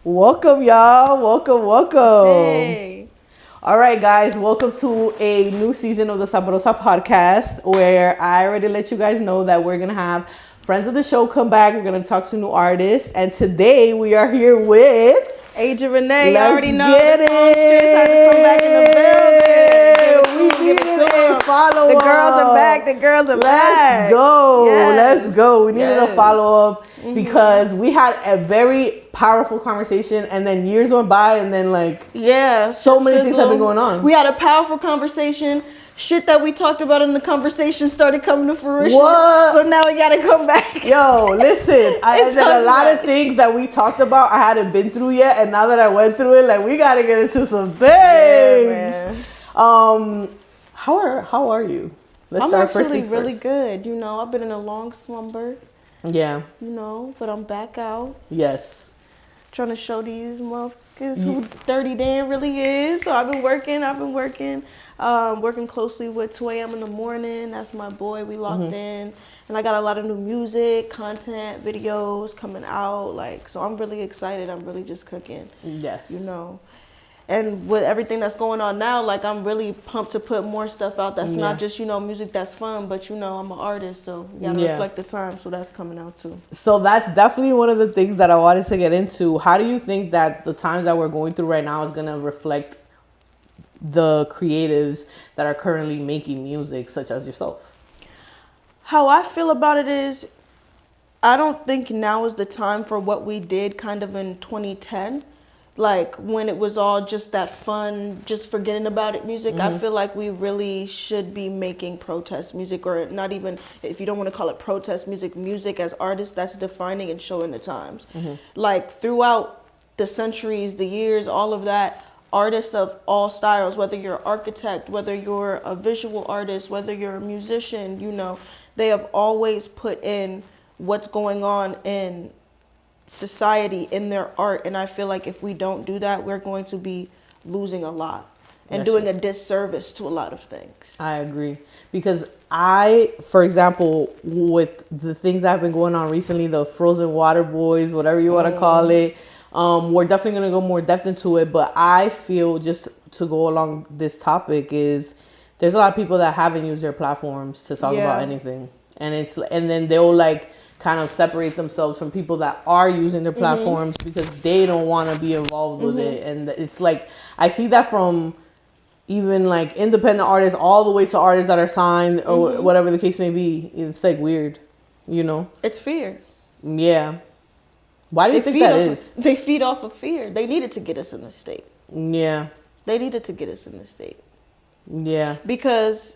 Welcome, y'all. Welcome. Hey. All right, guys. Welcome to a new season of the Sabrosa podcast, where I already let you guys know that we're going to have friends of the show come back. We're going to talk to new artists. And today we are here with... Agent René, Let's you already know get the songstress had to come back in the building. We needed a follow-up. The girls are back. The girls are back. Let's go. Yes. Let's go. We needed a Yes. follow-up because we had a very powerful conversation, and then years went by, and then so many things have been going on. We had a powerful conversation. Shit that we talked about in the conversation started coming to fruition. What? So now we gotta come back. Yo, listen, I said a lot of things that we talked about I hadn't been through yet, and now that I went through it, we gotta get into some things. Yeah, man. How are you? Let's I'm start first actually things really first. good. You know, I've been in a long slumber. Yeah. You know, but I'm back out. Yes. Trying to show these motherfuckers who Dirty Dan really is. So I've been working. Working closely with 2 a.m. in the morning. That's my boy. We locked in. And I got a lot of new music, content, videos coming out. So I'm really excited. I'm really just cooking. Yes. You know. And with everything that's going on now, I'm really pumped to put more stuff out that's not just, music that's fun, but, I'm an artist, so you gotta reflect the time, so that's coming out too. So that's definitely one of the things that I wanted to get into. How do you think that the times that we're going through right now is going to reflect the creatives that are currently making music, such as yourself? How I feel about it is, I don't think now is the time for what we did kind of in 2010. When it was all just that fun, just forgetting about it music. I feel like we really should be making protest music, or not even, if you don't want to call it protest music as artists that's defining and showing the times. Throughout the centuries, the years, all of that, artists of all styles, whether you're an architect, whether you're a visual artist, whether you're a musician, they have always put in what's going on in society in their art, and I feel like if we don't do that, we're going to be losing a lot and doing a disservice to a lot of things. I agree, because for example, with the things that have been going on recently, the frozen water boys, whatever you want to call it, we're definitely going to go more depth into it, but I feel, just to go along this topic, is there's a lot of people that haven't used their platforms to talk about anything, and then they'll kind of separate themselves from people that are using their platforms because they don't want to be involved with it. And it's I see that from even independent artists all the way to artists that are signed or whatever the case may be. It's weird, It's fear. Yeah. Why do you think that is? They feed off of fear. They needed to get us in this state. Yeah. They needed to get us in this state. Yeah. Because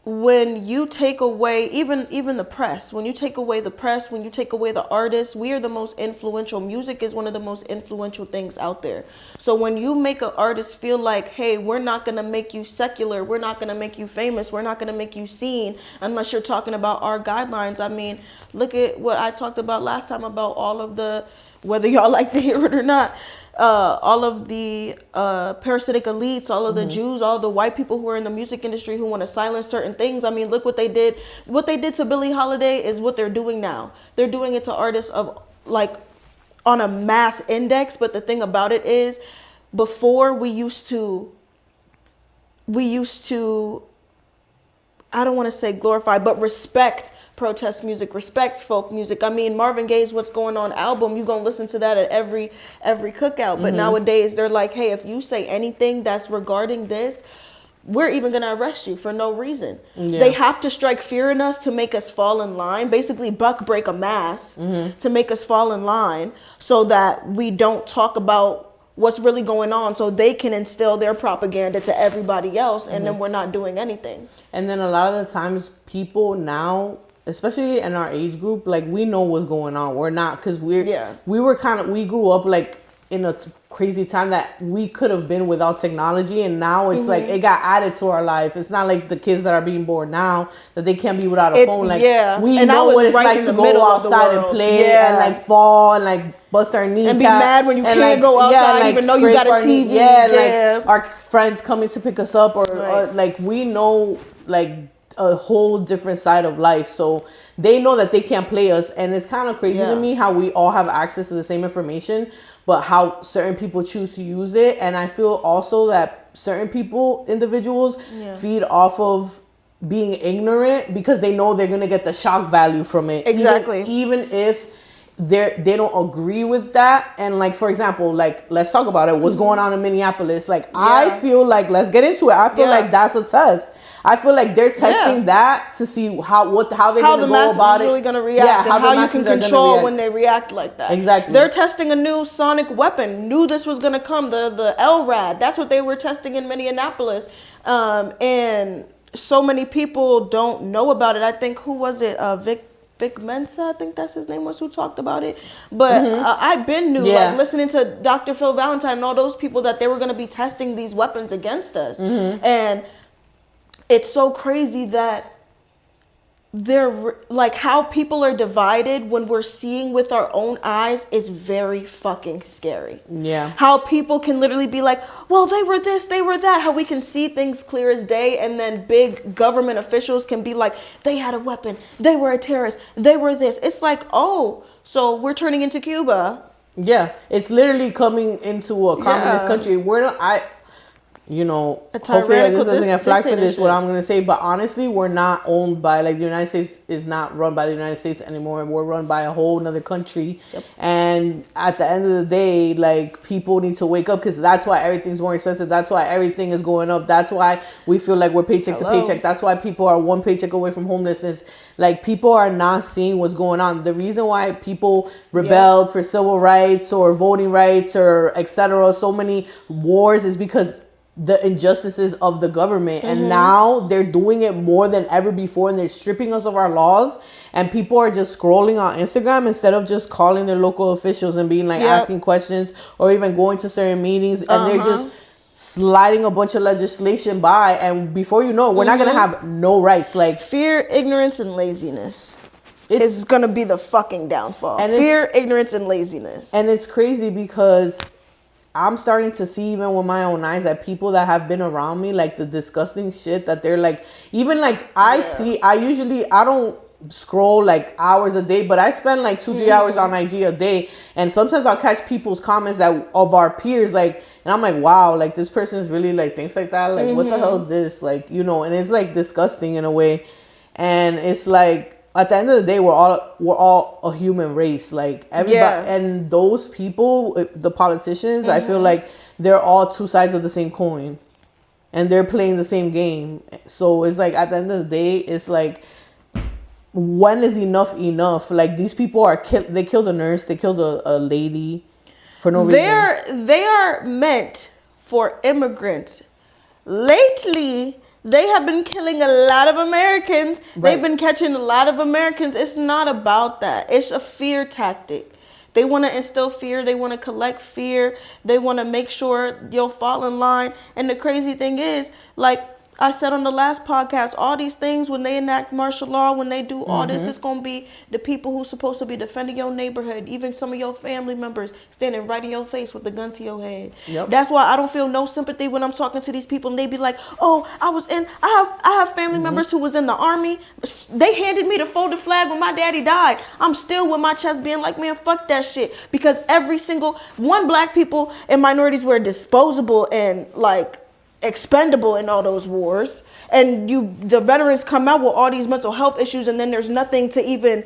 when you take away even the press, when you take away the press, when you take away the artists, we are the most influential. Music is one of the most influential things out there. So when you make an artist feel like, hey, we're not going to make you secular, we're not going to make you famous, we're not going to make you seen unless you're talking about our guidelines. I mean, look at what I talked about last time about all of the, whether y'all like to hear it or not, all of the parasitic elites, all of the Jews, all the white people who are in the music industry who want to silence certain things. I mean, look what they did. What they did to Billie Holiday is what they're doing now. They're doing it to artists of on a mass index. But the thing about it is, before we used to, I don't want to say glorify, but respect protest music, respect folk music. I mean, Marvin Gaye's What's Going On album, you're going to listen to that at every cookout. But nowadays, they're like, hey, if you say anything that's regarding this, we're even going to arrest you for no reason. Yeah. They have to strike fear in us to make us fall in line, basically buck break a mass to make us fall in line so that we don't talk about what's really going on, so they can instill their propaganda to everybody else, and then we're not doing anything. And then a lot of the times people now, especially in our age group, we know what's going on. We're not, because we grew up in a crazy time that we could have been without technology, and now it's it got added to our life. It's not like the kids that are being born now that they can't be without a phone. We know what it's like to go outside and play and fall and bust our kneecap and be mad when you can't go outside even though you got a TV. Our friends coming to pick us up or we know a whole different side of life. So they know that they can't play us. And it's kind of crazy to me how we all have access to the same information, but how certain people choose to use it. And I feel also that certain individuals feed off of being ignorant because they know they're going to get the shock value from it. Exactly. Even if they don't agree with that. And like, for example, like, let's talk about it. What's going on in Minneapolis? Like, I feel like, let's get into it. I feel like that's a test. I feel like they're testing that to see how they're going to go about it. Really going to react, and how you can control when they react like that. Exactly. They're testing a new sonic weapon. Knew this was going to come. The LRAD. That's what they were testing in Minneapolis. And so many people don't know about it. I think, who was it? Vic Mensa, I think that's his name, was who talked about it. But I've been like listening to Dr. Phil Valentine and all those people, that they were going to be testing these weapons against us. And it's so crazy that they're like, how people are divided when we're seeing with our own eyes is very fucking scary. Yeah. How people can literally be like, well, they were this, they were that. How we can see things clear as day, and then big government officials can be like, they had a weapon, they were a terrorist, they were this. It's like, oh, so we're turning into Cuba. Yeah, it's literally coming into a communist country. Hopefully this doesn't get flagged for this, what I'm going to say, but honestly, we're not owned by, like, the United States is not run by the United States anymore. We're run by a whole nother country. And at the end of the day, like, people need to wake up, because that's why everything's more expensive. That's why everything is going up. That's why we feel like we're paycheck to paycheck. That's why people are one paycheck away from homelessness. Like, people are not seeing what's going on. The reason why people rebelled for civil rights or voting rights or etc., so many wars, is because the injustices of the government. And now they're doing it more than ever before, and they're stripping us of our laws, and people are just scrolling on Instagram instead of just calling their local officials and being like asking questions, or even going to certain meetings, and they're just sliding a bunch of legislation by, and before you know, we're not gonna have no rights. Like, fear, ignorance, and laziness is gonna be the fucking downfall. And fear, ignorance, and laziness. And it's crazy because I'm starting to see, even with my own eyes, that people that have been around me, like, the disgusting shit that they're like, even like, I don't scroll like hours a day, but I spend like 2-3 hours on IG a day, and sometimes I'll catch people's comments that of our peers, like, and I'm like, wow, like, this person is really like thinks like that, like, what the hell is this, like, and it's like disgusting in a way. And it's like, at the end of the day, we're all a human race, like, everybody. And those people, the politicians, I feel like they're all two sides of the same coin, and they're playing the same game. So it's like, at the end of the day, it's like, when is enough? Like, these people they killed a nurse, they killed a lady for no reason. They are meant for immigrants. Lately, they have been killing a lot of Americans. They've been catching a lot of Americans. It's not about that. It's a fear tactic. They want to instill fear. They want to collect fear. They want to make sure you'll fall in line. And the crazy thing is, like I said on the last podcast, all these things, when they enact martial law, when they do all this, it's going to be the people who's supposed to be defending your neighborhood, even some of your family members standing right in your face with the gun to your head. That's why I don't feel no sympathy when I'm talking to these people, and they be like, oh, I have family members who was in the army. They handed me the folded flag when my daddy died. I'm still with my chest being like, man, fuck that shit. Because every single one, black people and minorities were disposable and like expendable in all those wars, and the veterans come out with all these mental health issues, and then there's nothing to even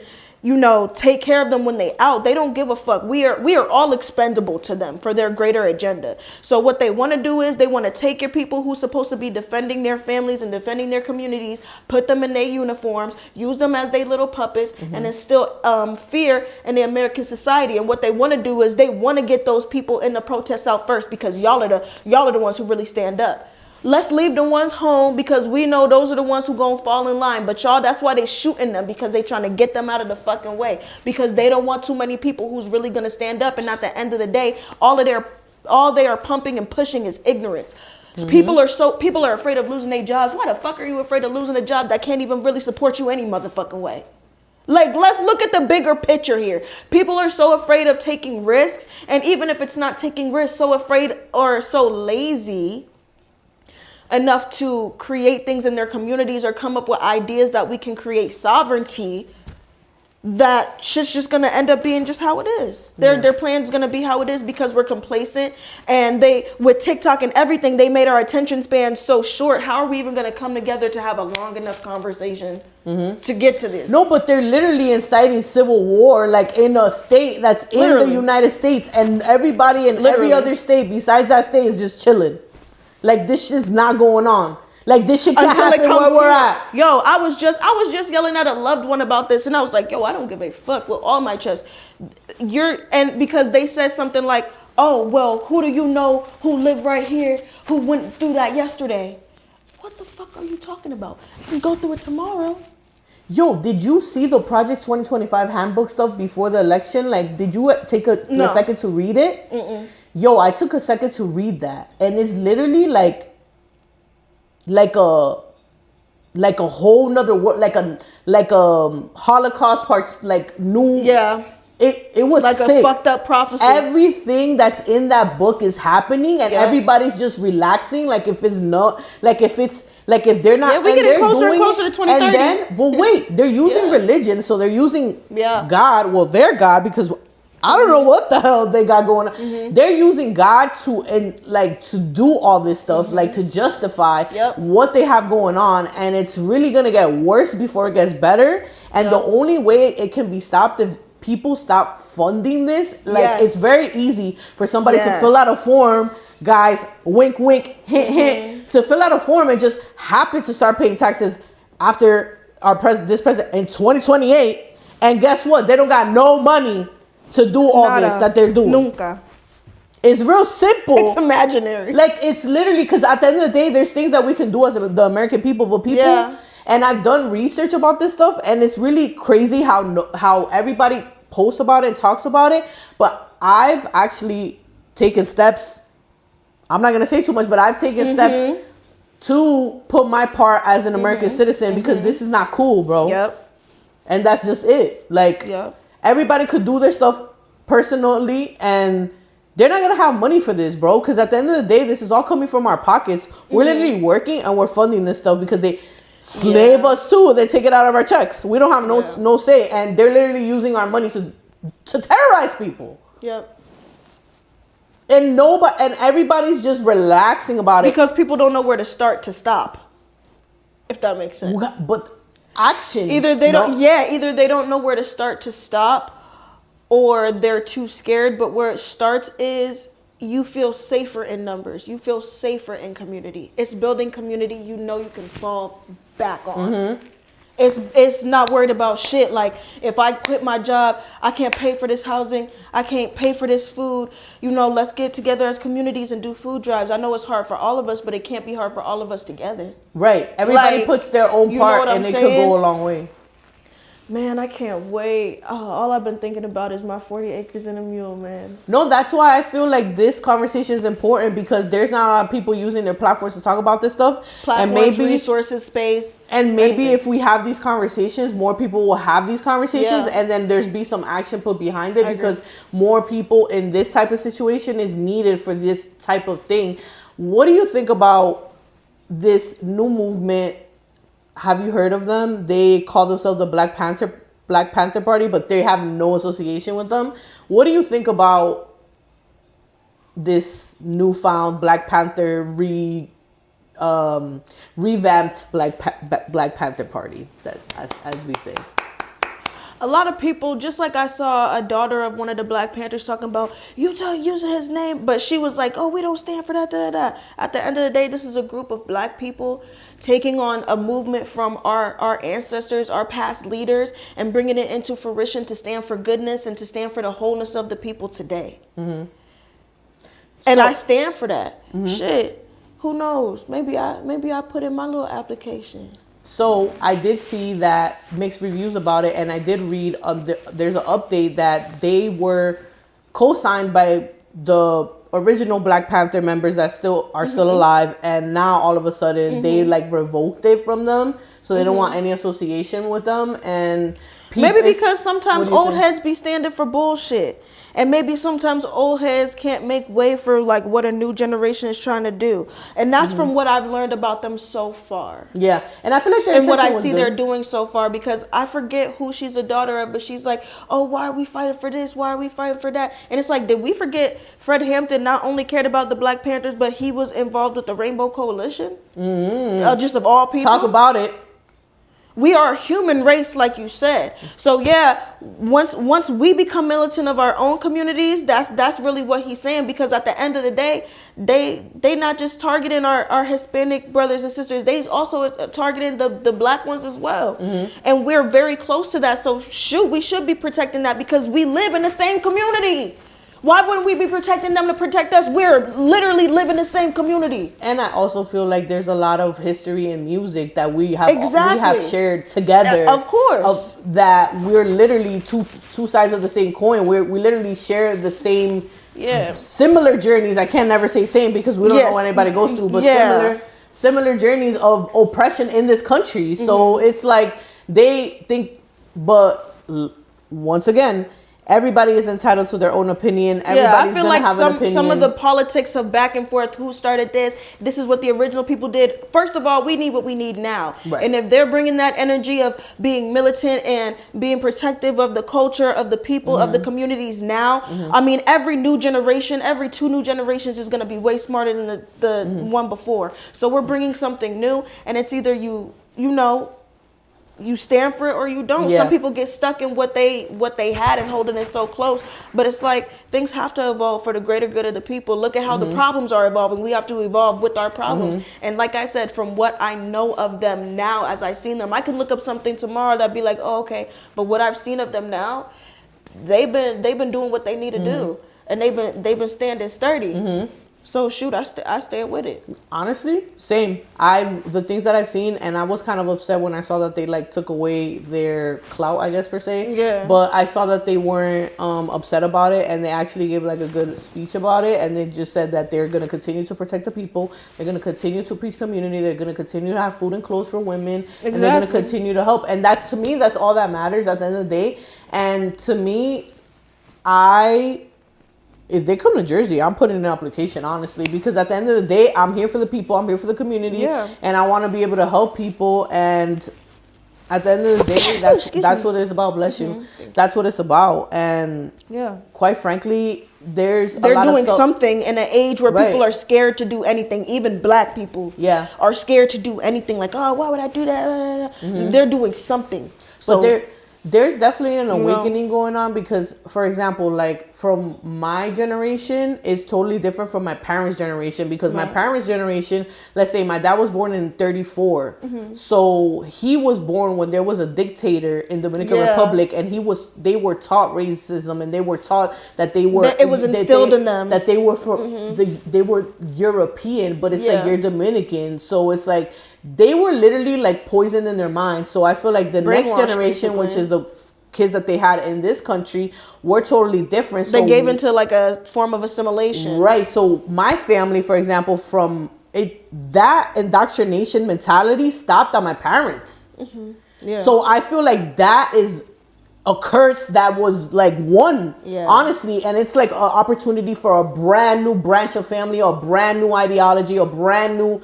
take care of them when they out. They don't give a fuck. We are all expendable to them for their greater agenda. So what they want to do is they want to take your people who's supposed to be defending their families and defending their communities, put them in their uniforms, use them as their little puppets, and instill fear in the American society. And what they want to do is they want to get those people in the protests out first, because y'all are the ones who really stand up. Let's leave the ones home, because we know those are the ones who gonna fall in line. But y'all, that's why they shooting them, because they trying to get them out of the fucking way, because they don't want too many people who's really gonna stand up. And at the end of the day, all they are pumping and pushing is ignorance. So people are afraid of losing their jobs. Why the fuck are you afraid of losing a job that can't even really support you any motherfucking way? Like, let's look at the bigger picture here. People are so afraid of taking risks, and even if it's not taking risks, so afraid or so lazy enough to create things in their communities or come up with ideas that we can create sovereignty, that shit's just gonna end up being just how it is. Their plan's gonna be how it is because we're complacent, and they, with TikTok and everything, they made our attention span so short. How are we even gonna come together to have a long enough conversation to get to this? No, but they're literally inciting civil war, like in a state that's in the United States, and everybody in every other state besides that state is just chilling. Like, this shit's not going on. Like, this shit can't happen where we're at. Yo, I was just yelling at a loved one about this, and I was like, yo, I don't give a fuck with all my chest. And because they said something like, oh, well, who do you know who lived right here who went through that yesterday? What the fuck are you talking about? I can go through it tomorrow. Yo, did you see the Project 2025 handbook stuff before the election? Like, did you take a second to read it? Mm-mm. Yo, I took a second to read that, and it's literally like a whole nother word, like a Holocaust part, like new. Yeah. It was like sick. A fucked up prophecy. Everything that's in that book is happening, and everybody's just relaxing. Like, if they're not, we getting closer and closer to 2030. And then, but wait, they're using religion, so they're using God. Well, their God, because I don't know what the hell they got going on. They're using God to do all this stuff, like to justify what they have going on, and it's really gonna get worse before it gets better. And the only way it can be stopped if people stop funding this. Like, it's very easy for somebody to fill out a form, guys, wink wink, hint hint, to fill out a form and just happen to start paying taxes after this president in 2028, and guess what? They don't got no money to do all this that they're doing. Nunca. It's real simple. It's imaginary. Like, it's literally, because at the end of the day, there's things that we can do as the American people, but people, and I've done research about this stuff, and it's really crazy how everybody posts about it and talks about it, but I've actually taken steps. I'm not going to say too much, but I've taken steps to put my part as an American citizen, because this is not cool, bro. Yep. And that's just it. Like, everybody could do their stuff personally, and they're not going to have money for this, bro. Because at the end of the day, this is all coming from our pockets. We're literally working, and we're funding this stuff because they slave us too. They take it out of our checks. We don't have no say. And they're literally using our money to terrorize people. Yep. And everybody's just relaxing about it. Because people don't know where to start to stop. If that makes sense. But action. Either they don't know where to start to stop, or they're too scared. But where it starts is you feel safer in numbers. You feel safer in community. It's building community you know you can fall back on. It's not worried about shit. Like, if I quit my job, I can't pay for this housing. I can't pay for this food. You know, let's get together as communities and do food drives. I know it's hard for all of us, but it can't be hard for all of us together. Right. Everybody puts their own part, and it could go a long way. Man, I can't wait. Oh, all I've been thinking about is my 40 acres and a mule, man. No, that's why I feel like this conversation is important, because there's not a lot of people using their platforms to talk about this stuff. Platforms, and maybe resources, space. And maybe if we have these conversations, more people will have these conversations, and then there's be some action put behind it, because more people in this type of situation is needed for this type of thing. What do you think about this new movement? Have you heard of them? They call themselves the Black Panther Party, but they have no association with them. What do you think about this newfound Black Panther revamped Black Panther Party, that as we say? A lot of people, just like I saw a daughter of one of the Black Panthers talking about, using his name, but she was like, oh, we don't stand for that, At the end of the day, this is a group of Black people taking on a movement from our ancestors, our past leaders, and bringing it into fruition to stand for goodness and to stand for the wholeness of the people today. And I stand for that. Shit, who knows? Maybe I put in my little application. So I did see that mixed reviews about it, and I did read there's an update that they were co-signed by the original Black Panther members that are still alive, and now all of a sudden they revoked it from them, so they don't want any association with them. And maybe because sometimes old heads be standing for bullshit. And maybe sometimes old heads can't make way for like what a new generation is trying to do. And that's from what I've learned about them so far. Yeah, and I feel like their And what intention I was see good. they're doing so far, because I forget who she's the daughter of, but she's like, oh, why are we fighting for this? Why are we fighting for that? And it's like, did we forget Fred Hampton not only cared about the Black Panthers, but he was involved with the Rainbow Coalition? Just of all people. Talk about it. We are a human race, like you said. So yeah, once we become militant of our own communities, that's really what he's saying. Because at the end of the day, they not just targeting our Hispanic brothers and sisters, they also targeting the black ones as well. And we're very close to that. So we should be protecting that, because we live in the same community. Why wouldn't we be protecting them to protect us? We're literally live in the same community. And I also feel like there's a lot of history in music that we have shared together. Of course. That we're literally two sides of the same coin. We literally share the same, similar journeys. I can never say same because we don't know what anybody goes through, but similar journeys of oppression in this country. So it's like they think, but once again, everybody is entitled to their own opinion. Everybody's going to have an opinion. Some of the politics of back and forth, who started this is what the original people did. First of all, we need what we need now. Right. And if they're bringing that energy of being militant and being protective of the culture, of the people, of the communities now, I mean, every new generation, every 2 new generations is going to be way smarter than the one before. So we're bringing something new, and it's either you stand for it or you don't. Some people get stuck in what they had and holding it so close. But it's like, things have to evolve for the greater good of the people. Look at how the problems are evolving. We have to evolve with our problems. And like I said, from what I know of them now, as I've seen them, I can look up something tomorrow that'd be like, oh, okay. But what I've seen of them now, they've been doing what they need to do, and they've been standing sturdy. So shoot, I stand with it. Honestly, same. The things that I've seen, and I was kind of upset when I saw that they like took away their clout, I guess, per se. Yeah. But I saw that they weren't upset about it, and they actually gave like a good speech about it, and they just said that they're gonna continue to protect the people. They're gonna continue to preach community. They're gonna continue to have food and clothes for women, and they're gonna continue to help. And that's, to me, that's all that matters at the end of the day. And to me, if they come to Jersey, I'm putting in an application, honestly, because at the end of the day, I'm here for the people, I'm here for the community, and I want to be able to help people. And at the end of the day, that's what it's about. Bless you. That's what it's about. And quite frankly, they're doing something in an age where people are scared to do anything. Even black people are scared to do anything. Like, oh, why would I do that? They're doing something. So but there's definitely an awakening going on, because, for example, like from my generation is totally different from my parents' generation, because my parents' generation, let's say my dad was born in 34. So he was born when there was a dictator in Dominican Republic, and they were taught racism, and they were taught that it was instilled in them that they were from they were European, but it's like you're Dominican. So it's like they were literally like poisoned in their mind. So I feel like the next generation, which is the kids that they had in this country, were totally different. So they gave into like a form of assimilation. Right. So my family, for example, from that indoctrination mentality stopped on my parents. So I feel like that is a curse that was like won, honestly, and it's like an opportunity for a brand new branch of family, or brand new ideology, or brand new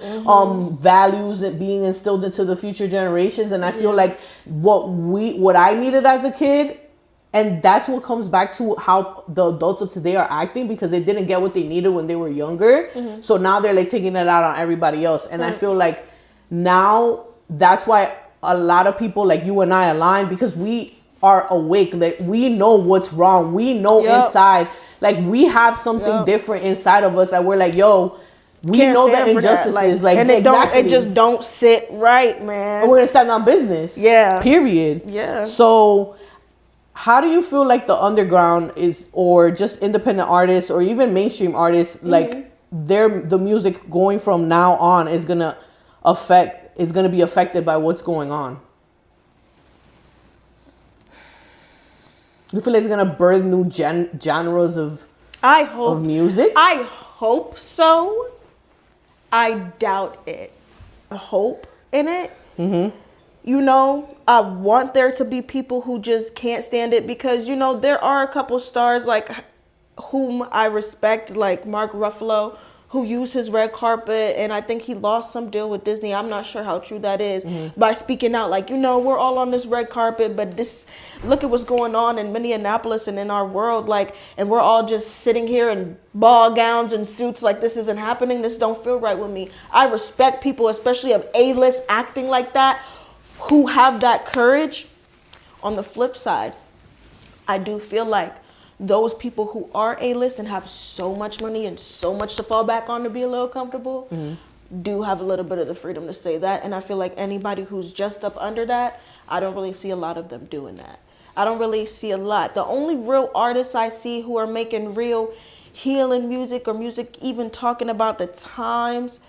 values that being instilled into the future generations. And I feel like what I needed as a kid, and that's what comes back to how the adults of today are acting, because they didn't get what they needed when they were younger. So now they're like taking it out on everybody else. And I feel like now that's why a lot of people like you and I align, because we are awake. Like, we know what's wrong. We know inside, like, we have something different inside of us that we're like, yo, we know the injustices. Like, and it just don't sit right, man. And we're gonna stand on business. Period. So how do you feel like the underground is, or just independent artists, or even mainstream artists, like the music going from now on is gonna be affected by what's going on? You feel like it's gonna birth new genres of music? I hope so. I doubt it. I hope in it. I want there to be people who just can't stand it, because there are a couple stars like whom I respect, like Mark Ruffalo, who used his red carpet, and I think he lost some deal with Disney. I'm not sure how true that is, by speaking out like, we're all on this red carpet, but look at what's going on in Minneapolis and in our world, like, and we're all just sitting here in ball gowns and suits like this isn't happening. This don't feel right with me. I respect people, especially of A-list acting like that, who have that courage. On the flip side, I do feel like those people who are A-list and have so much money and so much to fall back on to be a little comfortable do have a little bit of the freedom to say that. And I feel like anybody who's just up under that, I don't really see a lot of them doing that. I don't really see a lot. The only real artists I see who are making real healing music, or music even talking about the times,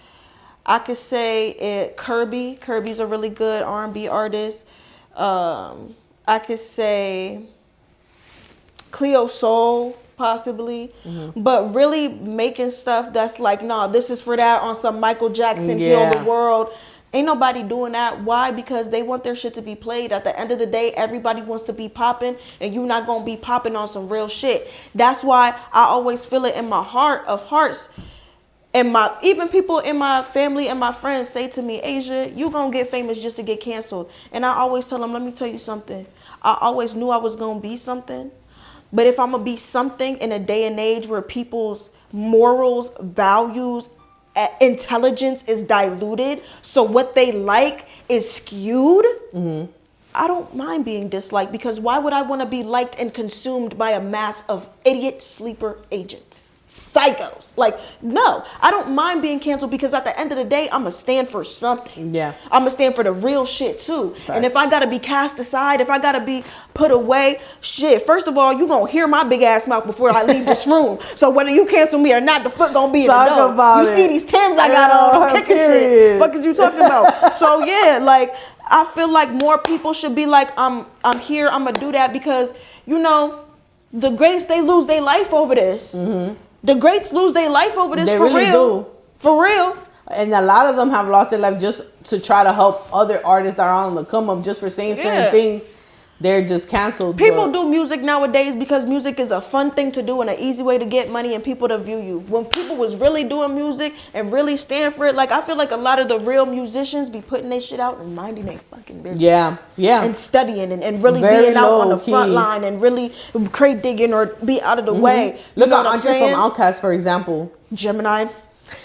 I could say Kirby. Kirby's a really good R&B artist. I could say Cleo Soul, possibly, but really making stuff that's like, nah, this is for that, on some Michael Jackson, heal the world. Ain't nobody doing that. Why? Because they want their shit to be played. At the end of the day, everybody wants to be popping, and you're not gonna be popping on some real shit. That's why I always feel it in my heart of hearts. And even people in my family and my friends say to me, Asia, you gonna get famous just to get canceled. And I always tell them, let me tell you something. I always knew I was gonna be something. But if I'm gonna be something in a day and age where people's morals, values, intelligence is diluted, so what they like is skewed, I don't mind being disliked, because why would I want to be liked and consumed by a mass of idiot sleeper agents? Psychos. Like, no, I don't mind being canceled, because at the end of the day, I'm going to stand for something. Yeah. I'm going to stand for the real shit too. Facts. And if I got to be cast aside, if I got to be put away, shit, first of all, you going to hear my big ass mouth before I leave this room. So whether you cancel me or not, the foot going to be in the door. You see these Timbs I got on, kicking shit. Fuck is you talking about? So yeah, like, I feel like more people should be like, I'm here, I'm going to do that, because, the greats, they lose their life over this. The greats lose their life over this. They for really real. Do. For real. And a lot of them have lost their life just to try to help other artists that are on the come up, just for saying certain things. They're just canceled. People do music nowadays because music is a fun thing to do and an easy way to get money and people to view you. When people was really doing music and really stand for it, like, I feel like a lot of the real musicians be putting their shit out and minding their fucking business. Yeah. And studying and really being out on the front line and really crate digging or be out of the way. Look at Andre from Outkast, for example. Gemini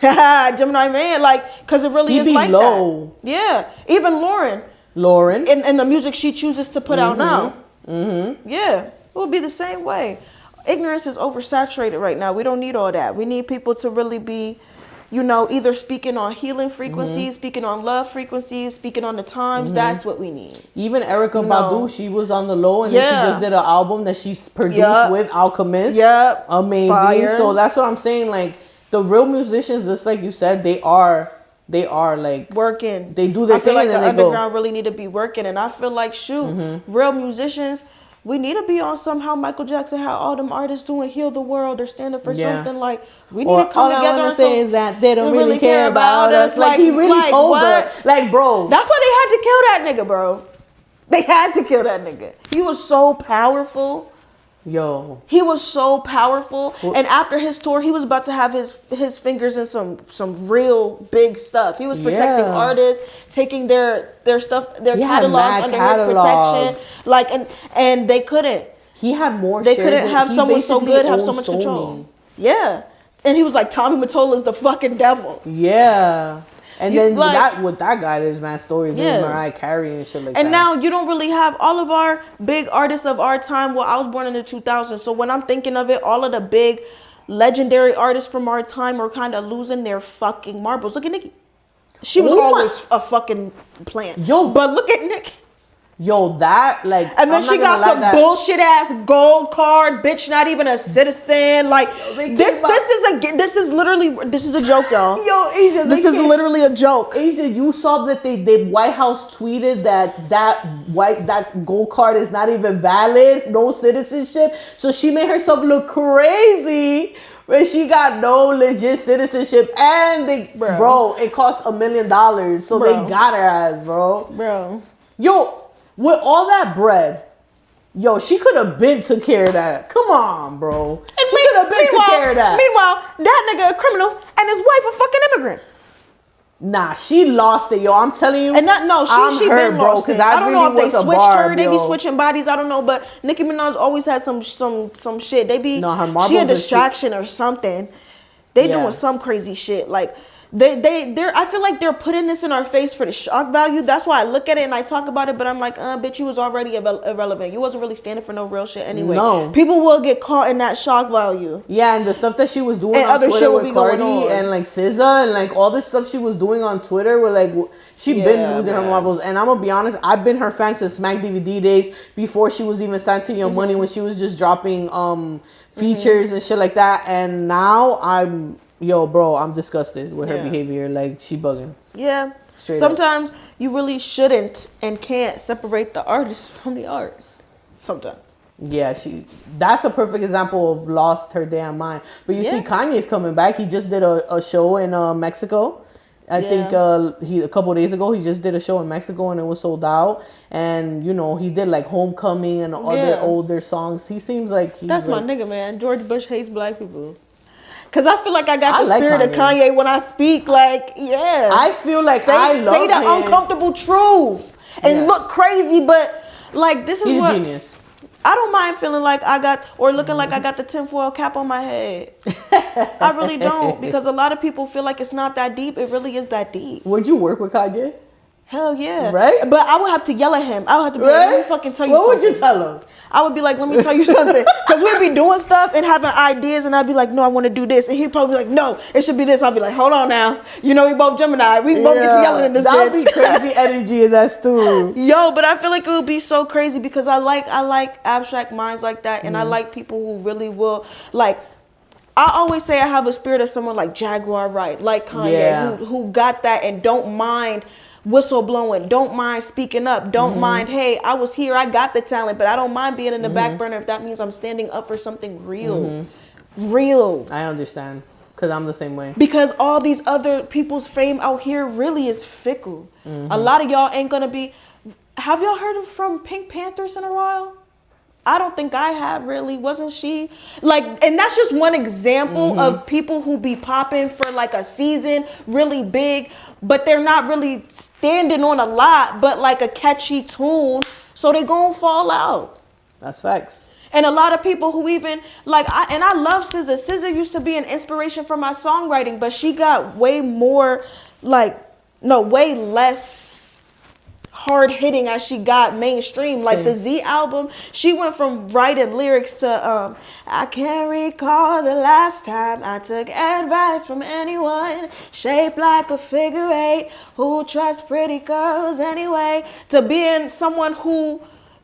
man, like, because it really is like that. Yeah. Even Lauren. And the music she chooses to put out now. Yeah, it would be the same way. Ignorance is oversaturated right now. We don't need all that. We need people to really be, either speaking on healing frequencies, speaking on love frequencies, speaking on the times. That's what we need. Even Erykah Badu, she was on the low, and then she just did an album that she's produced with Alchemist. Amazing. Fire. So that's what I'm saying. Like, the real musicians, just like you said, they are like working. They do their thing, like and then the they underground really need to be working. And I feel like, real musicians, we need to be on somehow Michael Jackson, how all them artists doing heal the world or stand up for something. Like, we need to come together. All I want to say is that they don't really care about us. Like he really told her. Like, bro. That's why they had to kill that nigga, bro. They had to kill that nigga. He was so powerful. He was so powerful. And after his tour, he was about to have his fingers in some real big stuff. He was protecting artists, taking their stuff, their catalogs under his protection. Like, and they couldn't. He had more. They couldn't have someone so good have so much control. Yeah. And he was like, Tommy Mottola is the fucking devil. Yeah. And then with that guy, there's mad stories with Mariah Carey and shit like that. And now you don't really have all of our big artists of our time. Well, I was born in the 2000s. So when I'm thinking of it, all of the big legendary artists from our time are kind of losing their fucking marbles. Look at Nicki. She was always a fucking plant. But look at Nicki. That, like, and then she got some bullshit ass gold card, bitch, not even a citizen. Like, this is literally a joke, y'all. Asia, this is literally a joke. Asia, you saw that the White House tweeted that gold card is not even valid, no citizenship. So she made herself look crazy when she got no legit citizenship, and it cost $1 million, so they got her ass, bro. With all that bread, Yo, she could have been took care of that. Come on, bro. She could have been took care of that. Meanwhile, that nigga a criminal and his wife a fucking immigrant. Nah, she lost it, yo. I'm telling you. And she hurt, been bro. lost. Because I don't know really if they was a switched barb, her. They be yo. switching bodies. I don't know, but Nicki Minaj always had some shit. They be No, her marbles she a and shit. distraction or something. They Yeah. doing some crazy shit. Like they're I feel like they're putting this in our face for the shock value. That's why I look at it and I talk about it, but I'm like, bitch, you was already irrelevant. You wasn't really standing for no real shit anyway. No. People will get caught in that shock value. Yeah, and the stuff that she was doing And on other Twitter shit will with be going Cardi on. and like SZA and like all the stuff she was doing on Twitter were like she been Yeah, losing her man. marbles. And I'm gonna be honest, I've been her fan since Smack DVD days, before she was even signed to Young Money, when she was just dropping features and shit like that. And now I'm disgusted with her Yeah. behavior. Like, she bugging. Yeah. Straight Sometimes you really shouldn't and can't separate the artist from the art. Sometimes. Yeah, that's a perfect example of lost her damn mind. But you see, Kanye's coming back. He just did a show in Mexico. I think a couple of days ago he just did a show in Mexico and it was sold out. And he did like Homecoming and other older songs. He seems like That's my nigga, man. George Bush hates black people. Cause I feel like I got the spirit of Kanye. Kanye when I speak. Like, yeah, I feel like I love say the him. uncomfortable truth and look crazy, but like this is He's what a genius. I don't mind feeling like looking like I got the tinfoil cap on my head. I really don't, because a lot of people feel like it's not that deep. It really is that deep. Would you work with Kanye? Hell yeah. Right? But I would have to yell at him. I would have to be like, let me fucking tell you something. What would you tell him? I would be like, let me tell you something. Because we'd be doing stuff and having ideas, and I'd be like, no, I want to do this. And he'd probably be like, no, it should be this. I'd be like, hold on now. We both Gemini. We both get to yelling in this That'd bitch. be crazy energy in that stew. Yo, but I feel like it would be so crazy because I like abstract minds like that. And I like people who really will, like, I always say I have a spirit of someone like Jaguar Wright, like Kanye, who got that and don't mind whistleblowing, don't mind speaking up, don't mind, hey, I was here, I got the talent, but I don't mind being in the back burner if that means I'm standing up for something real. Real. I understand, because I'm the same way. Because all these other people's fame out here really is fickle. A lot of y'all ain't gonna be. Have y'all heard from Pink Panthers in a while? I don't think I have, really. Wasn't she like? And that's just one example of people who be popping for like a season, really big, but they're not really standing on a lot, but like a catchy tune, so they gonna fall out. That's facts. And a lot of people who even like, I love SZA. SZA used to be an inspiration for my songwriting, but she got way less hard hitting as she got mainstream. Like the Z album, she went from writing lyrics to I can't recall the last time I took advice from anyone shaped like a figure eight who trusts pretty girls anyway, to being someone who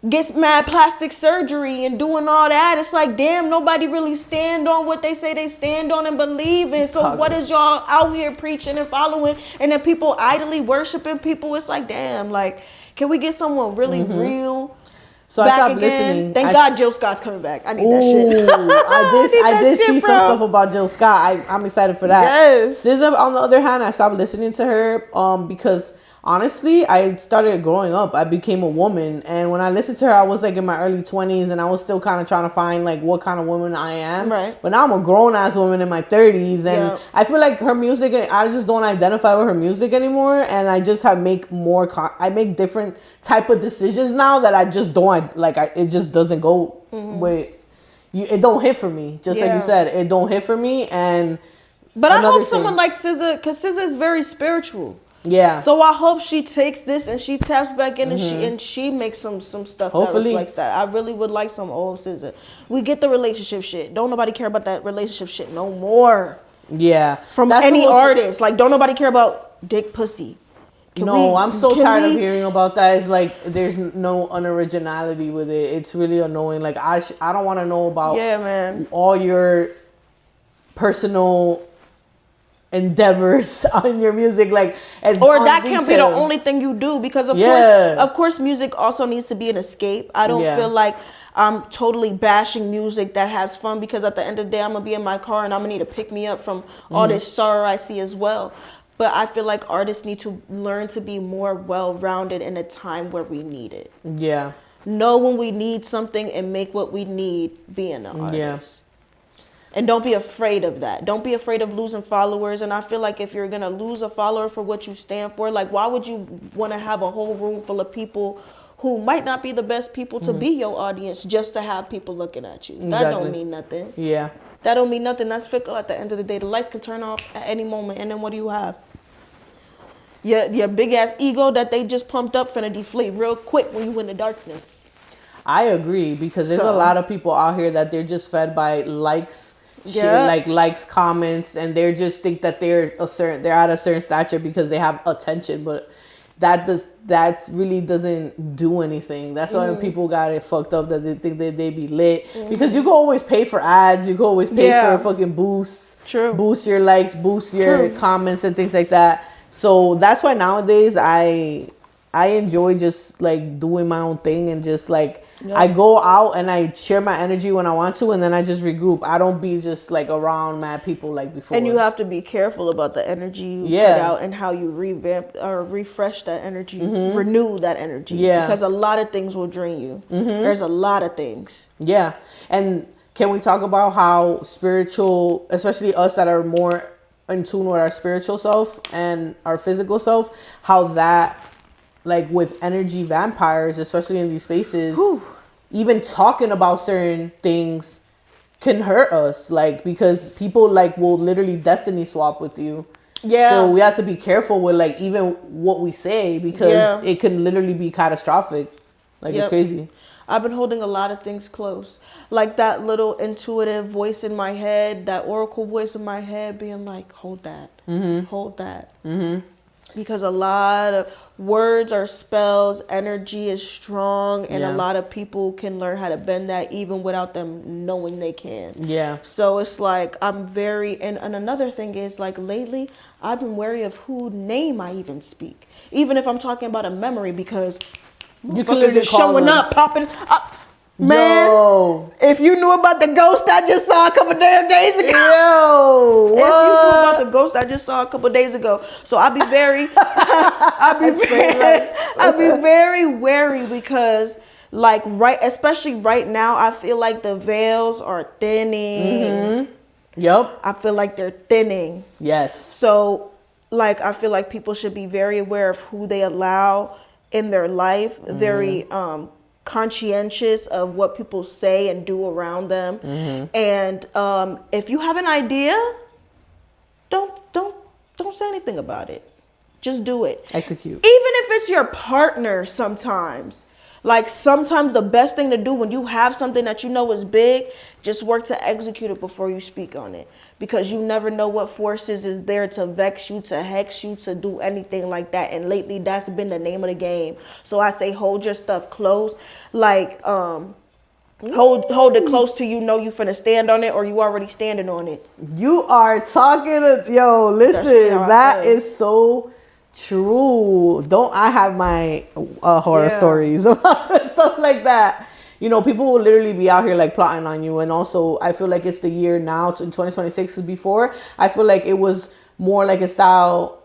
gets mad plastic surgery and doing all that. It's like, damn, nobody really stand on what they say they stand on and believe in. So what is y'all out here preaching and following, and then people idly worshiping people? It's like, damn, like, can we get someone really real? So I stopped listening. Thank God Jill Scott's coming back. I need that shit. I did see some stuff about Jill Scott. I'm excited for that. Yes. SZA, on the other hand, I stopped listening to her because honestly, I started growing up. I became a woman, and when I listened to her, I was like in my early 20s, and I was still kind of trying to find like what kind of woman I am. Right. But now I'm a grown ass woman in my 30s, and I feel like her music, I just don't identify with her music anymore, and I just make different type of decisions now that I just don't it just doesn't go with you. It don't hit for me, just like you said. It don't hit for me, but I hope someone like SZA, because SZA is very spiritual. Yeah. So I hope she takes this and she taps back in and she makes some stuff Hopefully. that reflects that. I really would like some old SZA. We get the relationship shit. Don't nobody care about that relationship shit no more. Yeah. From any artist. Like, don't nobody care about dick pussy. I'm so tired of hearing about that. It's like there's no unoriginality with it. It's really annoying. Like, I don't want to know about all your personal endeavors on your music, or that can't be the only thing you do, because of course music also needs to be an escape. I don't feel like I'm totally bashing music that has fun, because at the end of the day I'm gonna be in my car and I'm gonna need to pick me up from all this sorrow I see as well. But I feel like artists need to learn to be more well-rounded in a time where we need it. know when we need something and make what we need being an artist. Yeah. And don't be afraid of that. Don't be afraid of losing followers. And I feel like if you're going to lose a follower for what you stand for, like, why would you want to have a whole room full of people who might not be the best people to be your audience just to have people looking at you? That don't mean nothing. Yeah. That don't mean nothing. That's fickle at the end of the day. The lights can turn off at any moment. And then what do you have? Your big ass ego that they just pumped up finna deflate real quick when you in the darkness. I agree, because there's a lot of people out here that they're just fed by likes, shit, like likes, comments, and they just think that they're at a certain stature because they have attention, but that really doesn't do anything. That's why people got it fucked up, that they think that they be lit, because you can always pay for ads, you can always pay for fucking boosts, boost your likes, boost your comments and things like that. So that's why nowadays I enjoy just like doing my own thing, and just like I go out and I share my energy when I want to, and then I just regroup. I don't be just like around mad people like before. And you have to be careful about the energy you put out and how you revamp or refresh that energy, renew that energy. Yeah. Because a lot of things will drain you. There's a lot of things. Yeah. And can we talk about how spiritual, especially us that are more in tune with our spiritual self and our physical self, how that, like with energy vampires, especially in these spaces, even talking about certain things can hurt us, like, because people like will literally destiny swap with you. Yeah. So we have to be careful with like even what we say, because it can literally be catastrophic. Like it's crazy. I've been holding a lot of things close. Like that little intuitive voice in my head, that oracle voice in my head being like, hold that, hold that. Because a lot of words are spells, energy is strong, and a lot of people can learn how to bend that even without them knowing they can. Yeah. So it's like I'm very, and another thing is like lately, I've been wary of who name I even speak. Even if I'm talking about a memory, because you can literally showing up, popping up. Man, if you knew about the ghost I just saw a couple damn days ago. Yo, what? If you knew about the ghost I just saw a couple days ago. So I'll be very, I'll be very wary, because like especially right now, I feel like the veils are thinning. Yep. I feel like they're thinning. Yes. So like, I feel like people should be very aware of who they allow in their life. Very, conscientious of what people say and do around them. And if you have an idea, don't say anything about it. Just do it. Execute. Even if it's your partner, sometimes the best thing to do when you have something that you know is big, just work to execute it before you speak on it, because you never know what forces is there to vex you, to hex you, to do anything like that. And lately that's been the name of the game. So I say hold your stuff close, like hold it close till you know you finna stand on it, or you already standing on it. You are talking listen, that is so true. Don't I have my horror stories about stuff like that? You know, people will literally be out here like plotting on you. And also, I feel like it's the year now, in 2026 is before. I feel like it was more like a style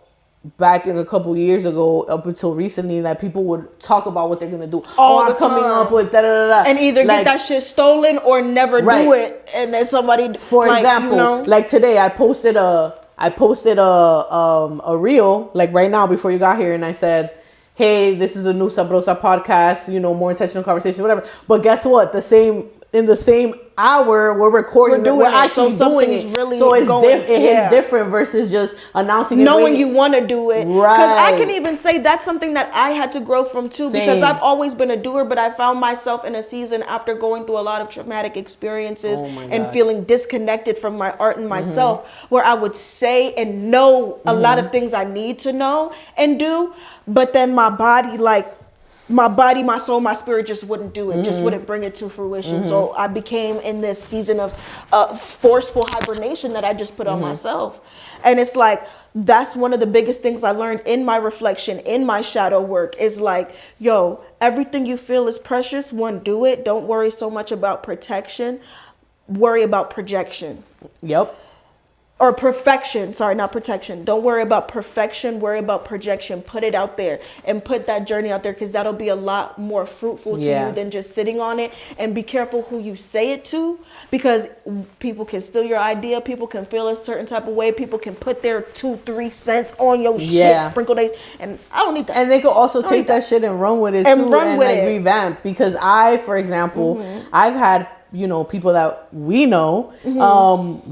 back in a couple years ago, up until recently, that people would talk about what they're gonna do. I'm coming up with and either like, get that shit stolen or never do it. And then somebody, for example, like today, I posted a reel like right now before you got here, and I said, hey, this is a new Sabrosa podcast, you know, more intentional conversation, whatever. But guess what? In the same hour we're recording, we're actually doing it. Really, so it's it's different versus just announcing knowing you want to do it. Right. Because I can even say that's something that I had to grow from too. Same. Because I've always been a doer, but I found myself in a season after going through a lot of traumatic experiences and feeling disconnected from my art and myself, where I would say and know a lot of things I need to know and do, but then my body, my soul, my spirit just wouldn't do it, just wouldn't bring it to fruition. So I became in this season of forceful hibernation that I just put on myself. And it's like, that's one of the biggest things I learned in my reflection, in my shadow work, is like, yo, everything you feel is precious. One, do it. Don't worry so much about protection. Worry about projection. Yep. or perfection. Sorry, not protection. Don't worry about perfection. Worry about projection. Put it out there and put that journey out there, because that'll be a lot more fruitful to you than just sitting on it. And be careful who you say it to, because people can steal your idea. People can feel a certain type of way. People can put their 2-3 cents on your shit, sprinkle they, and I don't need that. And they could also take that shit and run with it too, and like revamp. Because for example, I've had, you know, people that we know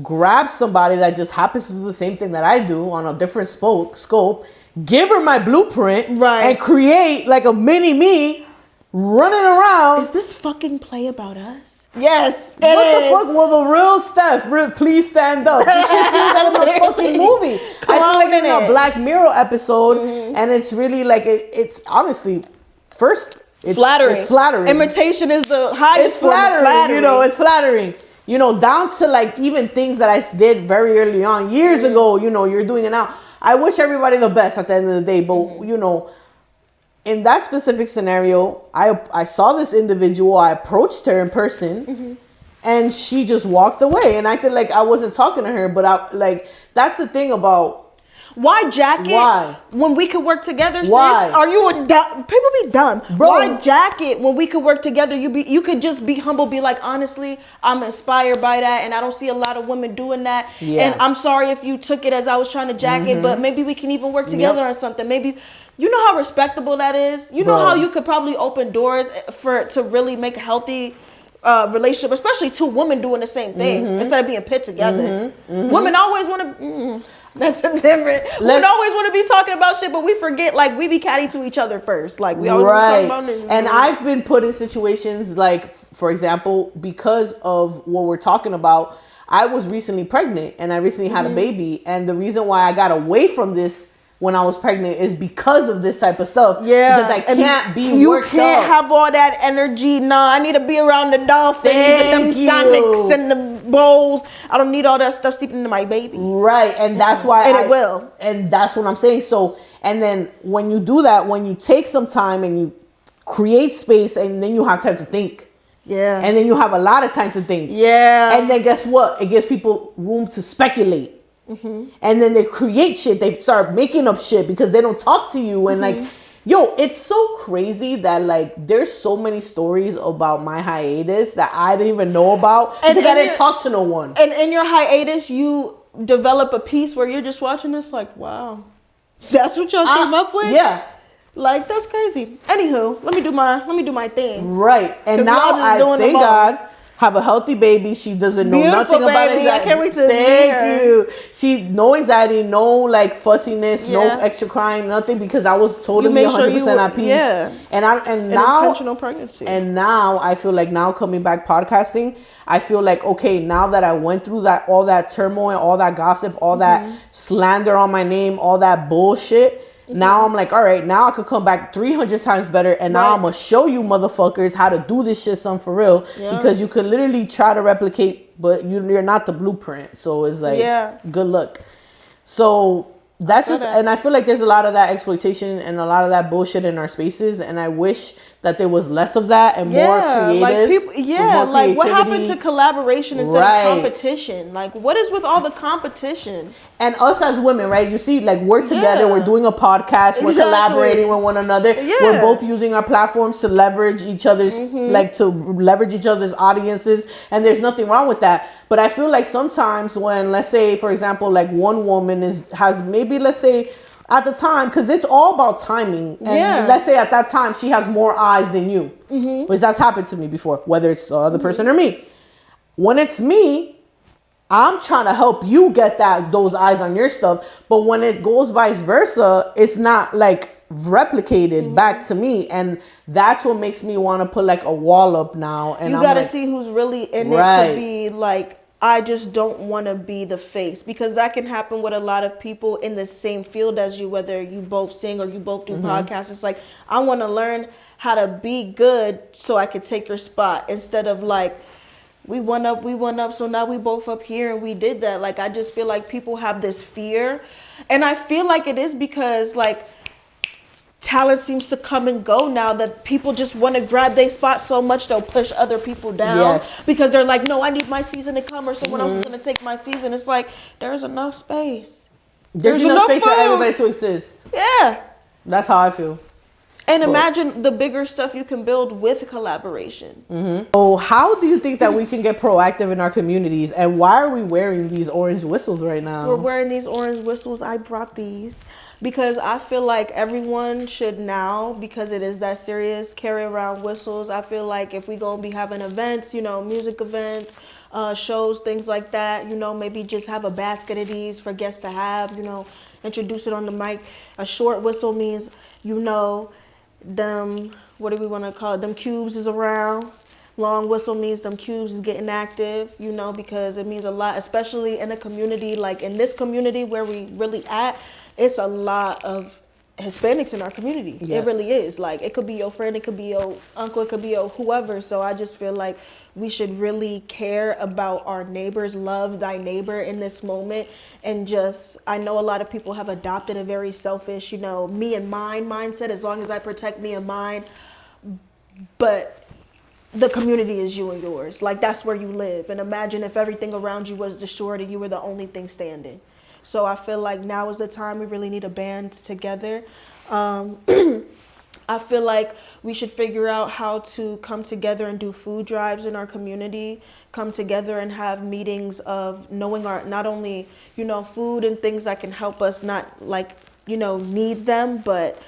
grab somebody that just happens to do the same thing that I do on a different scope, give her my blueprint, and create like a mini me running around. Is this fucking play about us? Yes. What the fuck? Well, the real Steph, please stand up. This shit feels like a fucking movie. I feel like in a Black Mirror episode, and it's really like it's honestly first. It's flattering. It's flattering. Imitation is the highest. It's flattering. You know, it's flattering. You know, down to like even things that I did very early on, years ago. You know, you're doing it now. I wish everybody the best at the end of the day, but you know, in that specific scenario, I saw this individual. I approached her in person, and she just walked away, and acted like I wasn't talking to her. But that's the thing about. Why jack it? Why? When we could work together, Why? sis? Are you a dumb? People be dumb. Bro. Why jack it when we could work together? You could just be humble, be like, honestly, I'm inspired by that, and I don't see a lot of women doing that. Yeah. And I'm sorry if you took it as I was trying to jack it, but maybe we can even work together on something. Maybe, you know how respectable that is? You know how you could probably open doors to really make a healthy relationship, especially two women doing the same thing instead of being pit together. Women always want to... That's a different. We always want to be talking about shit, but we forget, like, we be catty to each other first. Like, we always talk about it. And I've been put in situations, like, for example, because of what we're talking about, I was recently pregnant and I recently had a baby. And the reason why I got away from this when I was pregnant is because of this type of stuff. Yeah. Because I can't be worked up. You can't have all that energy. Nah, I need to be around the dolphins and them sonics and the bowls. I don't need all that stuff seeping into my baby. Right. And that's why it will. And that's what I'm saying. So, and then when you do that, when you take some time and you create space, and then you have time to think. Yeah. And then you have a lot of time to think. Yeah. And then guess what? It gives people room to speculate. And then they create shit. They start making up shit because they don't talk to you. And like, yo, it's so crazy that like there's so many stories about my hiatus that I didn't even know about because I didn't talk to no one. And in your hiatus, you develop a piece where you're just watching this like, wow, that's what y'all came up with? Yeah. Like, that's crazy. Anywho, let me do my thing. Right. And now I thank God have a healthy baby. She doesn't know nothing about anxiety. I can't wait to Thank you. She no anxiety, no like fussiness, no extra crying, nothing, because I was totally 100% at peace. Yeah. And now intentional pregnancy. And now I feel like now coming back podcasting, I feel like okay, now that I went through that all that turmoil, all that gossip, all that slander on my name, all that bullshit. Now I'm like, all right, now I could come back 300 times better. And now I'm going to show you motherfuckers how to do this shit, son, for real. Yeah. Because you could literally try to replicate, but you're not the blueprint. So it's like, good luck. So that's just, and I feel like there's a lot of that exploitation and a lot of that bullshit in our spaces. And I wish that there was less of that and more creative. Like people, like what happened to collaboration instead of competition? Like what is with all the competition? And us as women, right? You see, like we're together, we're doing a podcast, we're collaborating with one another. Yeah. We're both using our platforms to leverage each other's, like to leverage each other's audiences. And there's nothing wrong with that. But I feel like sometimes when, let's say, for example, like one woman has maybe, let's say, at the time, because it's all about timing. And let's say at that time, she has more eyes than you. Because that's happened to me before, whether it's the other person or me. When it's me, I'm trying to help you get those eyes on your stuff. But when it goes vice versa, it's not like replicated back to me. And that's what makes me want to put like a wall up now. And you got to see who's really in it to be like, I just don't want to be the face, because that can happen with a lot of people in the same field as you, whether you both sing or you both do podcasts. It's like, I want to learn how to be good so I could take your spot, instead of like, we went up, so now we both up here and we did that. Like, I just feel like people have this fear, and I feel like it is because like talent seems to come and go now, that people just want to grab their spot so much they'll push other people down. Yes. Because they're like, no, I need my season to come, or someone else is going to take my season. It's like, there's enough space. There's enough space for everybody to exist. Yeah. That's how I feel. And imagine the bigger stuff you can build with collaboration. So how do you think that we can get proactive in our communities, and why are we wearing these orange whistles right now? We're wearing these orange whistles. I brought these because I feel like everyone should now, because it is that serious, carry around whistles. I feel like if we gonna be having events, you know, music events, shows, things like that, you know, maybe just have a basket of these for guests to have, you know, introduce it on the mic. A short whistle means, you know, them, what do we want to call it? Them cubes is around. Long whistle means them cubes is getting active, you know, because it means a lot, especially in a community like in this community where we really at. It's a lot of Hispanics in our community. Yes. It really is. Like, it could be your friend, it could be your uncle, it could be your whoever. So I just feel like we should really care about our neighbors, love thy neighbor in this moment. And just, I know a lot of people have adopted a very selfish, you know, me and mine mindset, as long as I protect me and mine. But the community is you and yours. Like, that's where you live. And imagine if everything around you was destroyed and you were the only thing standing. So I feel like now is the time we really need to band together. I feel like we should figure out how to come together and do food drives in our community, come together and have meetings of knowing our, not only, you know, food and things that can help us not like, you know, need them, but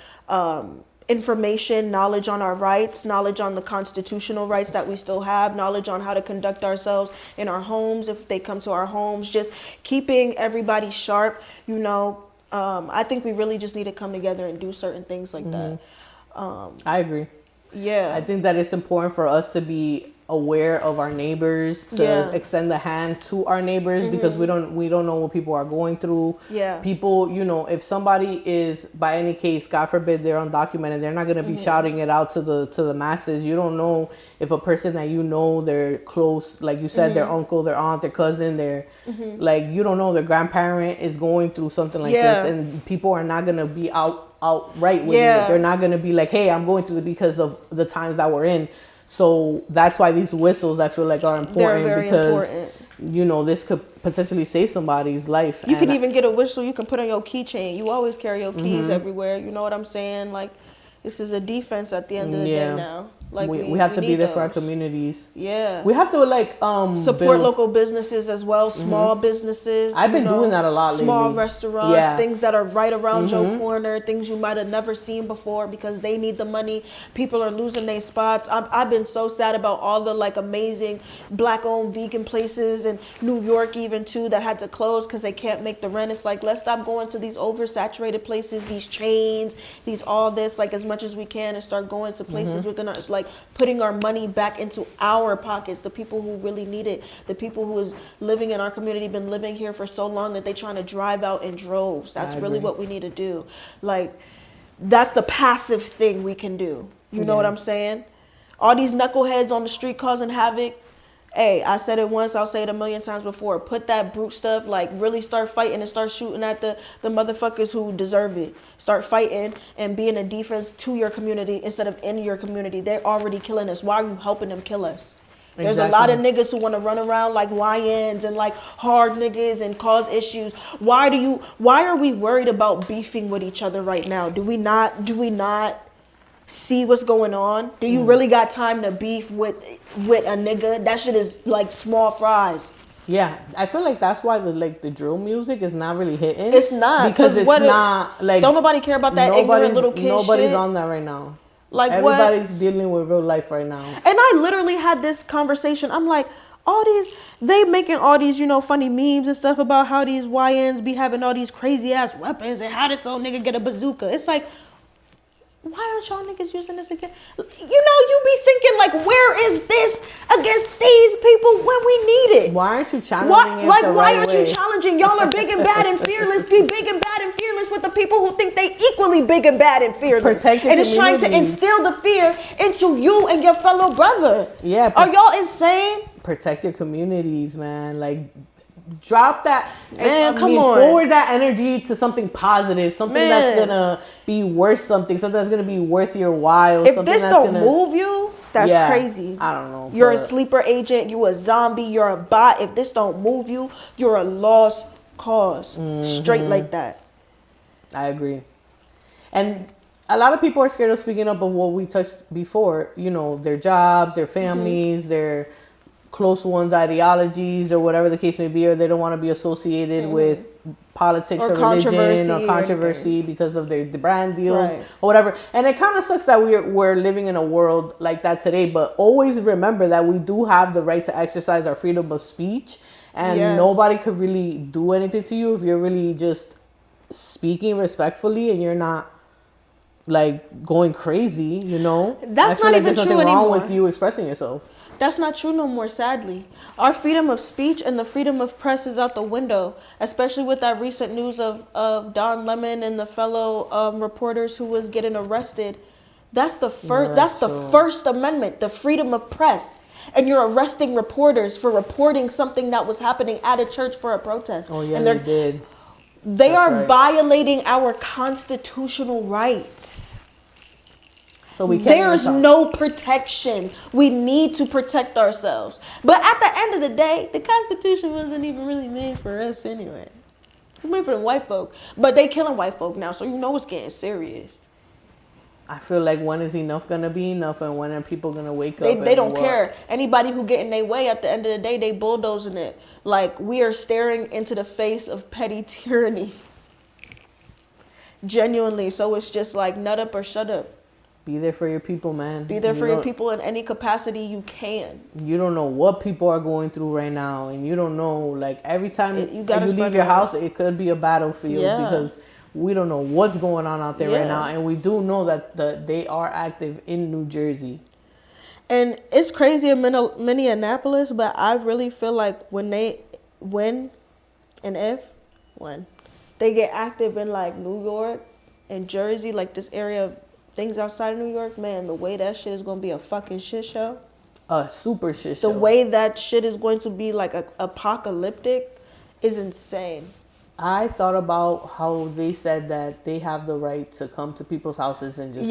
information, knowledge on our rights, knowledge on the constitutional rights that we still have, knowledge on how to conduct ourselves in our homes if they come to our homes, just keeping everybody sharp, you know. I think we really just need to come together and do certain things like that. I agree. Yeah. I think that it's important for us to be aware of our neighbors, to extend the hand to our neighbors, because we don't know what people are going through. Yeah. People, you know, if somebody is, by any case, God forbid, they're undocumented, they're not going to be shouting it out to the masses. You don't know if a person that you know, they're close, like you said, their uncle, their aunt, their cousin, their like, you don't know, their grandparent is going through something like this, and people are not going to be outright with it. They're not going to be like, hey, I'm going through it because of the times that we're in. So that's why these whistles, I feel like, are important, because you know, this could potentially save somebody's life. You can even get a whistle you can put on your keychain. You always carry your keys everywhere. You know what I'm saying? Like, this is a defense at the end of the day now. Like, we have to be there for our communities. Yeah. We have to, like, support local businesses as well, small businesses. I've been doing that a lot lately. Small restaurants, things that are right around your corner, things you might have never seen before because they need the money. People are losing their spots. I've been so sad about all the, like, amazing black-owned vegan places in New York even, too, that had to close because they can't make the rent. It's like, let's stop going to these oversaturated places, these chains, these all this, like, as much as we can, and start going to places within our, like, putting our money back into our pockets, the people who really need it, the people who is living in our community, been living here for so long that they're trying to drive out in droves. That's really what we need to do. Like, that's the passive thing we can do. You know what I'm saying? All these knuckleheads on the street causing havoc. Hey, I said it once, I'll say it a million times before. Put that brute stuff, like, really start fighting and start shooting at the motherfuckers who deserve it. Start fighting and being a defense to your community instead of in your community. They're already killing us. Why are you helping them kill us? Exactly. There's a lot of niggas who want to run around like YNs and like hard niggas and cause issues. Why are we worried about beefing with each other right now? Do we not see what's going on? Do you really got time to beef with a nigga? That shit is like small fries. Yeah, I feel like that's why the drill music is not really hitting. It's not, because it's not like, don't nobody care about that ignorant little kid. Nobody's shit. On that right now. Like, everybody's dealing with real life right now. And I literally had this conversation. I'm like, they making all these, you know, funny memes and stuff about how these YNs be having all these crazy ass weapons and how this old nigga get a bazooka. It's like, why aren't y'all niggas using this again? You know, you be thinking, like, where is this against these people when we need it? Why aren't you challenging it? Like, why aren't you challenging? Y'all are big and bad and fearless. Be big and bad and fearless with the people who think they equally big and bad and fearless. Protect your and it's trying to instill the fear into you and your fellow brother. Yeah. Are y'all insane? Protect your communities, man. Like, drop that. Man, come on. Forward that energy to something positive, something that's Man. gonna be worth something that's gonna be worth your while. If something this that's don't gonna move you, that's crazy. I don't know. You're a sleeper agent. You a zombie. You're a bot. If this don't move you, you're a lost cause. Straight like that. I agree. And a lot of people are scared of speaking up of what we touched before. You know, their jobs, their families, their close ones' ideologies, or whatever the case may be, or they don't want to be associated with politics or religion or controversy because of the brand deals or whatever. And it kind of sucks that we're living in a world like that today. But always remember that we do have the right to exercise our freedom of speech, and nobody could really do anything to you if you're really just speaking respectfully and you're not like going crazy, you know. That's not even there's true nothing anymore. wrong with you expressing yourself. That's not true no more, sadly. Our freedom of speech and the freedom of press is out the window, especially with that recent news of Don Lemon and the fellow reporters who was getting arrested. That's the first. That's the First Amendment, the freedom of press. And you're arresting reporters for reporting something that was happening at a church for a protest. Oh yeah, and they did. They are violating our constitutional rights. So we can't. There's no protection. We need to protect ourselves. But at the end of the day, the Constitution wasn't even really made for us anyway. It's made for the white folk. But they killing white folk now, so you know it's getting serious. I feel like when is enough gonna be enough, and when are people gonna wake up? They don't care. Anybody who get in their way, at the end of the day, they bulldozing it. Like, we are staring into the face of petty tyranny. Genuinely. So it's just like, nut up or shut up. Be there for your people, man. Be there for your people in any capacity you can. You don't know what people are going through right now, and you don't know, like, every time you leave your house, it could be a battlefield because we don't know what's going on out there right now, and we do know that they are active in New Jersey. And it's crazy in Minneapolis, but I really feel like when they get active in like New York and Jersey, like this area of things outside of New York, man, the way that shit is going to be a fucking shit show. A super shit show. The way that shit is going to be like apocalyptic is insane. I thought about how they said that they have the right to come to people's houses and just...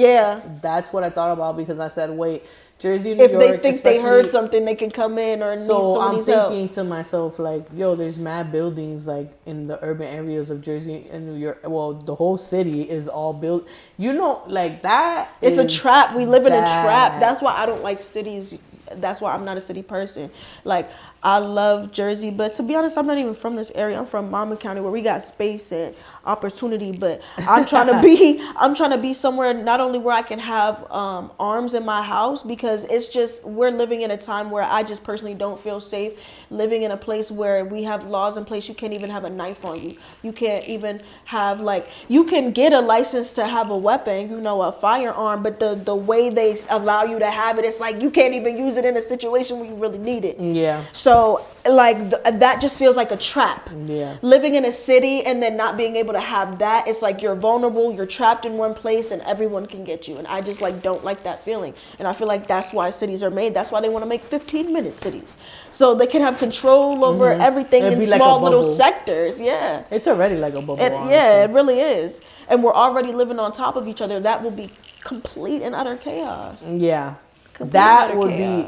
That's what I thought about, because I said, wait, Jersey, New York... If they think they heard something, they can come in or need somebody's help. I'm thinking to myself, like, yo, there's mad buildings, like, in the urban areas of Jersey and New York. Well, the whole city is all built... You know, like, that It's a trap. We live in a trap. That's why I don't like cities. That's why I'm not a city person. Like, I love Jersey, but to be honest, I'm not even from this area. I'm from Monmouth County, where we got space and opportunity. But I'm trying to be somewhere not only where I can have arms in my house, because it's just, we're living in a time where I just personally don't feel safe living in a place where we have laws in place. You can't even have a knife on you. You can't even have, like, you can get a license to have a weapon, you know, a firearm, but the way they allow you to have it, it's like you can't even use it in a situation where you really need it. Yeah. So, like, that just feels like a trap. Yeah. Living in a city and then not being able to have that, it's like you're vulnerable, you're trapped in one place, and everyone can get you. And I just, like, don't like that feeling. And I feel like that's why cities are made. That's why they want to make 15-minute cities, so they can have control over everything in small little sectors. Yeah. It's already like a bubble. Yeah, it really is. And we're already living on top of each other. That will be complete and utter chaos. Yeah. That would be,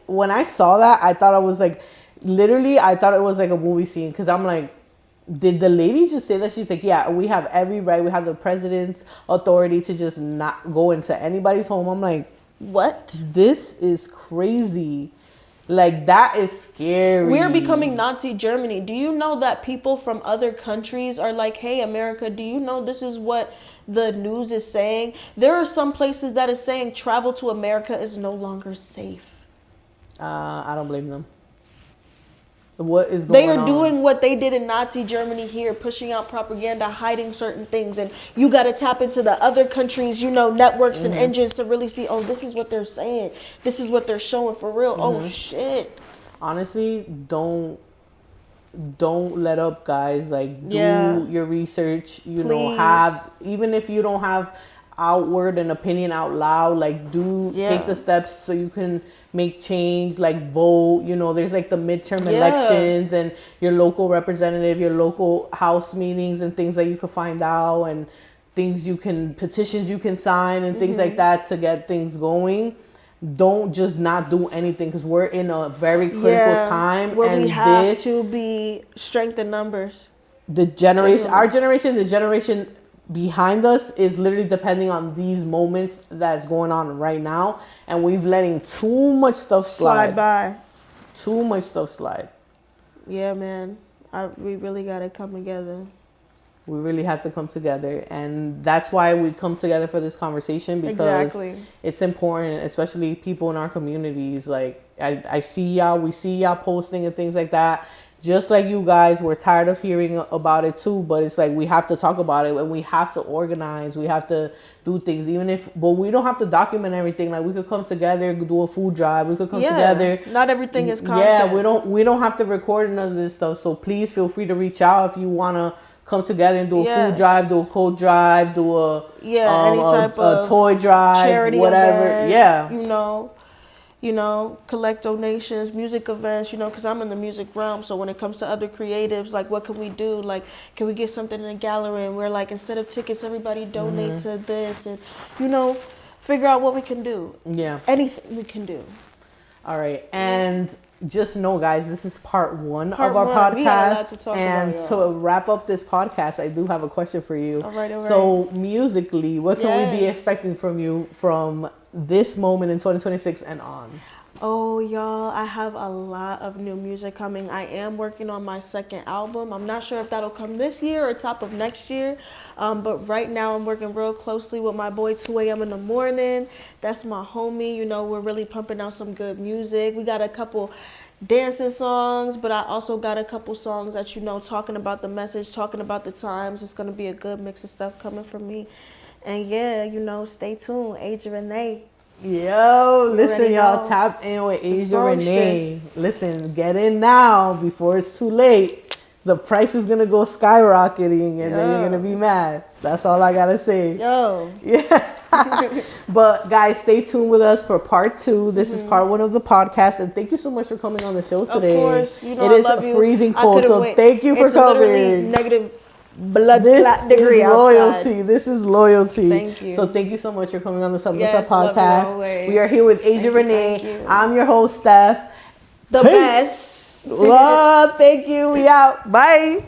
when I saw that, I thought I was like, literally, I thought it was like a movie scene, because I'm like, did the lady just say that? She's like, yeah, we have every right, we have the president's authority to just not go into anybody's home. I'm like, what? This is crazy. Like, that is scary. We're becoming Nazi Germany. Do you know that people from other countries are like, hey, America, do you know this is what the news is saying? There are some places that is saying travel to America is no longer safe. I don't blame them. What is going on? They are doing what they did in Nazi Germany here, pushing out propaganda, hiding certain things. And you got to tap into the other countries, you know, networks and engines to really see, oh, this is what they're saying. This is what they're showing for real. Oh, shit. Honestly, don't let up, guys. Like, do your research, you know, even if you don't have, outward an opinion out loud. Like, take the steps so you can make change, like vote. You know, there's like the midterm elections and your local representative, your local house meetings and things that you can find out, and petitions you can sign and things like that to get things going. Don't just not do anything, because we're in a very critical time where and we have to be strength in numbers. The generation, our generation, the generation behind us is literally depending on these moments that's going on right now, and we've letting too much stuff slide by. Too much stuff slide. Yeah, man. We really gotta come together. We really have to come together, and that's why we come together for this conversation, because it's important, especially people in our communities. Like, I see y'all, we see y'all posting and things like that. Just like you guys, we're tired of hearing about it too, but it's like we have to talk about it, and we have to organize. We have to do things, but we don't have to document everything. Like, we could come together, do a food drive. We could come together. Not everything is content. Yeah, we don't have to record none of this stuff. So please feel free to reach out if you wanna come together and do a food drive, do a coat drive, do a any type of toy drive, charity whatever. Event, you know, collect donations, music events, you know, because I'm in the music realm. So when it comes to other creatives, like, what can we do? Like, can we get something in a gallery? And we're like, instead of tickets, everybody donate to this, and, you know, figure out what we can do. Yeah. Anything we can do. All right. And just know, guys, this is part one of our podcast. And to wrap up this podcast, I do have a question for you. All right. So musically, what can we be expecting from you from this moment in 2026 and on? Oh, y'all, I have a lot of new music coming. I am working on my second album. I'm not sure if that'll come this year or top of next year. But right now I'm working real closely with my boy 2 a.m. in the morning. That's my homie. You know, we're really pumping out some good music. We got a couple dancing songs, but I also got a couple songs that, you know, talking about the message, talking about the times. It's going to be a good mix of stuff coming from me. And yeah, you know, stay tuned. Asia René. Yo, listen, y'all, tap in with Asia René. Listen, get in now before it's too late. The price is gonna go skyrocketing, and then you're gonna be mad. That's all I gotta say. Yeah. But guys, stay tuned with us for part 2. This is part 1 of the podcast, and thank you so much for coming on the show today. Of course, you know, it is freezing cold, so thank you for coming. Negative blood clot degree loyalty. Outside. This is loyalty. Thank you. So thank you so much for coming on the Sabrosa podcast. We are here with Asia René. I'm your host, Steph. The best. Love. Thank you. We out. Bye.